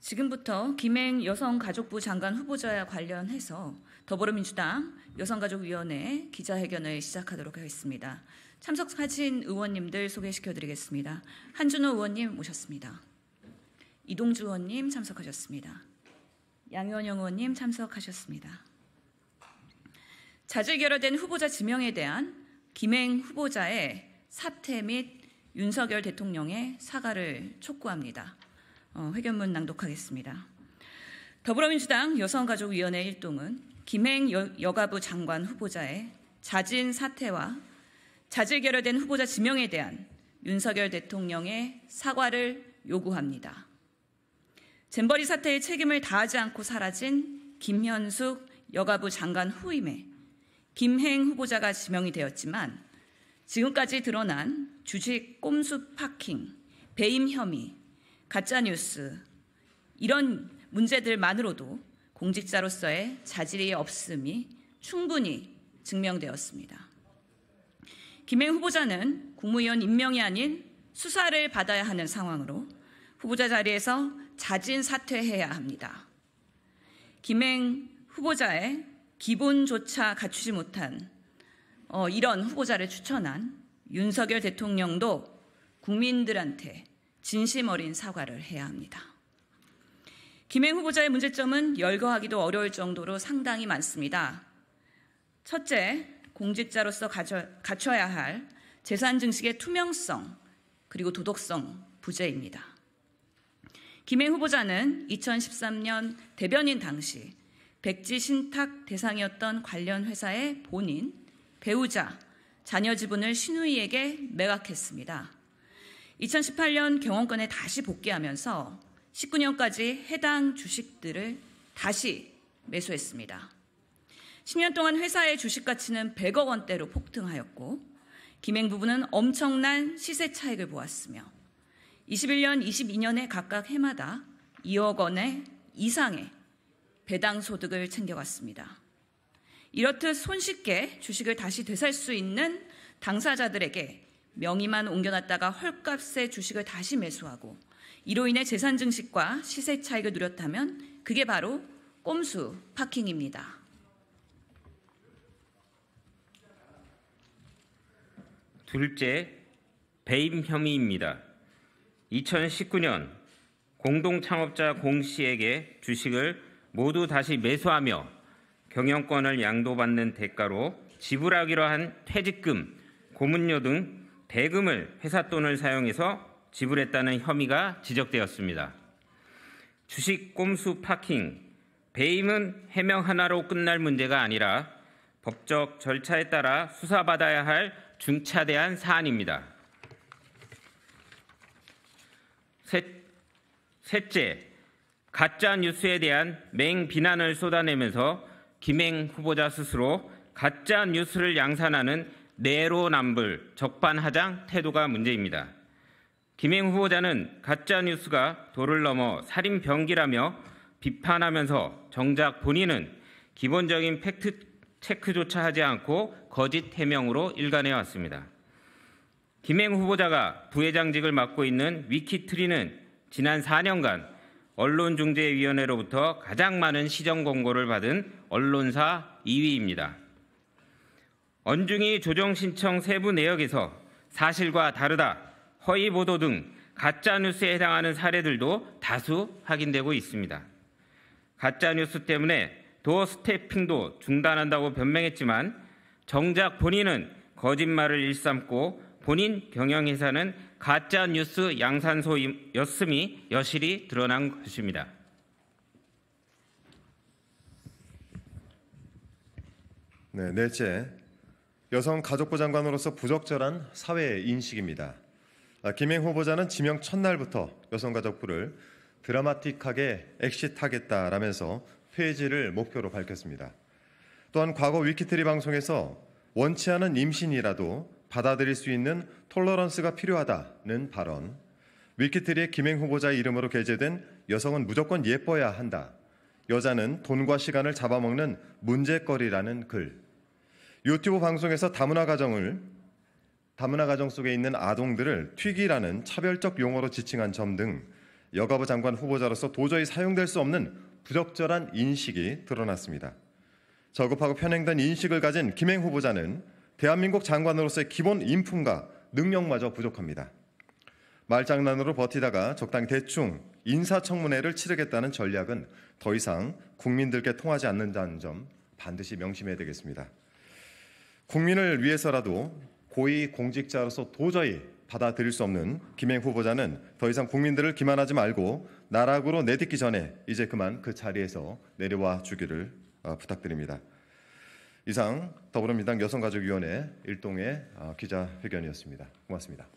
지금부터 김행 여성가족부 장관 후보자와 관련해서 더불어민주당 여성가족위원회 기자회견을 시작하도록 하겠습니다. 참석하신 의원님들 소개시켜드리겠습니다. 한준호 의원님 모셨습니다. 이동주 의원님 참석하셨습니다. 양현영 의원님 참석하셨습니다. 자질 결여된 후보자 지명에 대한 김행 후보자의 사퇴 및 윤석열 대통령의 사과를 촉구합니다. 회견문 낭독하겠습니다. 더불어민주당 여성가족위원회 일동은 김행 여가부 장관 후보자의 자진 사퇴와 자질 결여된 후보자 지명에 대한 윤석열 대통령의 사과를 요구합니다. 잼버리 사태의 책임을 다하지 않고 사라진 김현숙 여가부 장관 후임에 김행 후보자가 지명이 되었지만 지금까지 드러난 주식 꼼수 파킹, 배임 혐의, 가짜뉴스 이런 문제들만으로도 공직자로서의 자질이 없음이 충분히 증명되었습니다. 김행 후보자는 국무위원 임명이 아닌 수사를 받아야 하는 상황으로 후보자 자리에서 자진 사퇴해야 합니다. 김행 후보자의 기본조차 갖추지 못한 이런 후보자를 추천한 윤석열 대통령도 국민들한테 진심 어린 사과를 해야 합니다. 김행 후보자의 문제점은 열거하기도 어려울 정도로 상당히 많습니다. 첫째, 공직자로서 갖춰야 할 재산 증식의 투명성 그리고 도덕성 부재입니다. 김행 후보자는 2013년 대변인 당시 백지 신탁 대상이었던 관련 회사의 본인, 배우자, 자녀 지분을 신우이에게 매각했습니다. 2018년 경영권에 다시 복귀하면서 19년까지 해당 주식들을 다시 매수했습니다. 10년 동안 회사의 주식 가치는 100억 원대로 폭등하였고 김행 부부는 엄청난 시세 차익을 보았으며 21년, 22년에 각각 해마다 2억 원의 이상의 배당 소득을 챙겨갔습니다. 이렇듯 손쉽게 주식을 다시 되살 수 있는 당사자들에게 명의만 옮겨놨다가 헐값에 주식을 다시 매수하고 이로 인해 재산 증식과 시세 차익을 누렸다면 그게 바로 꼼수 파킹입니다. 둘째, 배임 혐의입니다. 2019년 공동창업자 공 씨에게 주식을 모두 다시 매수하며 경영권을 양도받는 대가로 지불하기로 한 퇴직금, 고문료 등 대금을 회사 돈을 사용해서 지불했다는 혐의가 지적되었습니다. 주식 꼼수 파킹, 배임은 해명 하나로 끝날 문제가 아니라 법적 절차에 따라 수사받아야 할 중차대한 사안입니다. 셋째, 가짜 뉴스에 대한 맹비난을 쏟아내면서 김행 후보자 스스로 가짜 뉴스를 양산하는 내로남불, 적반하장 태도가 문제입니다. 김행 후보자는 가짜 뉴스가 도를 넘어 살인 병기라며 비판하면서 정작 본인은 기본적인 팩트 체크조차 하지 않고 거짓 해명으로 일관해 왔습니다. 김행 후보자가 부회장직을 맡고 있는 위키트리는 지난 4년간 언론중재위원회로부터 가장 많은 시정 공고를 받은 언론사 2위입니다. 언중이 조정 신청 세부 내역에서 사실과 다르다, 허위 보도 등 가짜 뉴스에 해당하는 사례들도 다수 확인되고 있습니다. 가짜 뉴스 때문에 도어 스태핑도 중단한다고 변명했지만 정작 본인은 거짓말을 일삼고 본인 경영회사는 가짜 뉴스 양산소였음이 여실히 드러난 것입니다. 넷째, 여성가족부 장관으로서 부적절한 사회 인식입니다. 김행 후보자는 지명 첫날부터 여성가족부를 드라마틱하게 엑시트하겠다라면서 폐지를 목표로 밝혔습니다. 또한 과거 위키트리 방송에서 원치 않은 임신이라도 받아들일 수 있는 톨러런스가 필요하다는 발언, 위키트리의 김행 후보자의 이름으로 게재된 여성은 무조건 예뻐야 한다, 여자는 돈과 시간을 잡아먹는 문제거리라는 글, 유튜브 방송에서 다문화 가정 속에 있는 아동들을 튀기라는 차별적 용어로 지칭한 점 등 여가부 장관 후보자로서 도저히 사용될 수 없는 부적절한 인식이 드러났습니다. 저급하고 편행된 인식을 가진 김행 후보자는 대한민국 장관으로서의 기본 인품과 능력마저 부족합니다. 말장난으로 버티다가 적당히 대충 인사청문회를 치르겠다는 전략은 더 이상 국민들께 통하지 않는다는 점 반드시 명심해야 되겠습니다. 국민을 위해서라도 고위 공직자로서 도저히 받아들일 수 없는 김행 후보자는 더 이상 국민들을 기만하지 말고 나락으로 내딛기 전에 이제 그만 그 자리에서 내려와 주기를 부탁드립니다. 이상 더불어민주당 여성가족위원회 일동의 기자회견이었습니다. 고맙습니다.